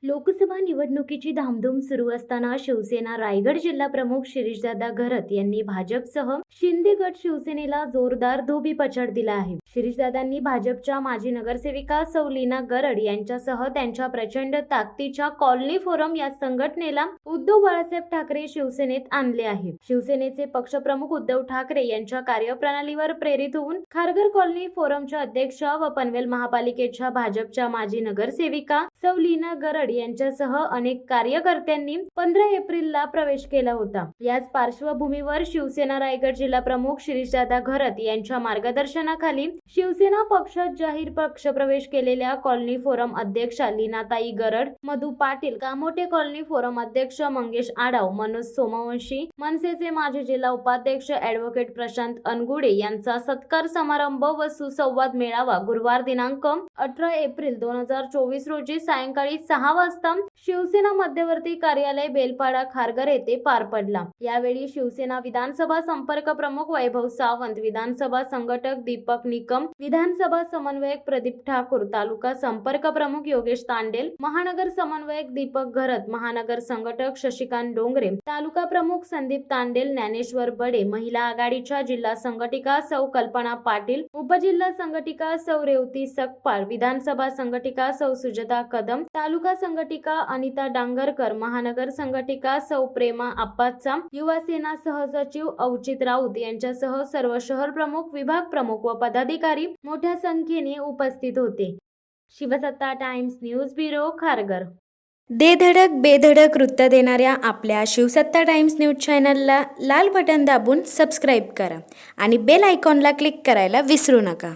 लोकसभा निवडणुकीची धामधूम सुरू असताना शिवसेना रायगड जिल्हा प्रमुख शिरीषदादा घरत यांनी भाजपसह शिंदे गट शिवसेनेला जोरदार धोबीपछाड दिला आहे। शिरीषदादांनी भाजपच्या माजी नगरसेविका सौ लीना गरड यांच्यासह त्यांच्या प्रचंड ताकदीच्या कॉलनी फोरम या संघटनेला उद्धव बाळासाहेब ठाकरे शिवसेनेत आणले आहे। शिवसेनेचे पक्षप्रमुख उद्धव ठाकरे यांच्या कार्यप्रणालीवर प्रेरित होऊन खारघर कॉलनी फोरमच्या अध्यक्षा व पनवेल महापालिकेच्या भाजपच्या माजी नगरसेविका सौ लीना गरड यांच्यासह अनेक कार्यकर्त्यांनी 15 एप्रिलला प्रवेश केला होता। याच पार्श्वभूमीवर शिवसेना रायगड जिल्हा प्रमुख शिरीषदादा घरत यांच्या मार्गदर्शनाखाली शिवसेना पक्षात जाहीर पक्षप्रवेश केलेल्या कॉलनी फोरम अध्यक्षा लीनाताई गरड, मधु पाटील, कामोटे कॉलनी फोरम अध्यक्ष मंगेश आडाव, मनोज सोमवंशी, मनसेचे माजी जिल्हा उपाध्यक्ष ॲडव्होकेट प्रशांत अनगुडे यांचा सत्कार समारंभ व सुसंवाद मेळावा गुरुवार दिनांक 18 एप्रिल 2024 रोजी सायंकाळी 6 वाजता शिवसेना मध्यवर्ती कार्यालय बेलपाडा खारघर येथे पार पडला। यावेळी शिवसेना विधानसभा संपर्क प्रमुख वैभव सावंत, विधानसभा संघटक दीपक निकम, विधानसभा समन्वयक प्रदीप ठाकूर, तालुका संपर्क प्रमुख योगेश तांडेल, महानगर समन्वयक दीपक घरत, महानगर संघटक शशिकांत डोंगरे, तालुका प्रमुख संदीप तांडेल, ज्ञानेश्वर बडे, महिला आघाडीच्या जिल्हा संघटिका सौ कल्पना पाटील, उपजिल्हा संघटिका सौ रेवती सकपाळ, विधानसभा संघटिका सौ सुजाता कदम, तालुका संघटिका अनिता डांगरकर, महानगर संघटिका सौ प्रेमा आप्पाचा, युवा सेना सहसचिव अवचित राऊत यांच्यासह सर्व शहर प्रमुख, विभाग प्रमुख व पदाधिकारी मोठ्या संख्येने उपस्थित होते। शिवसत्ता टाइम्स न्यूज ब्युरो खारघर। दे धडक बेधडक वृत्त देणाऱ्या आपल्या शिवसत्ता टाइम्स न्यूज चॅनलला लाल बटन दाबून सबस्क्राईब करा आणि बेल आयकॉनला क्लिक करायला विसरू नका।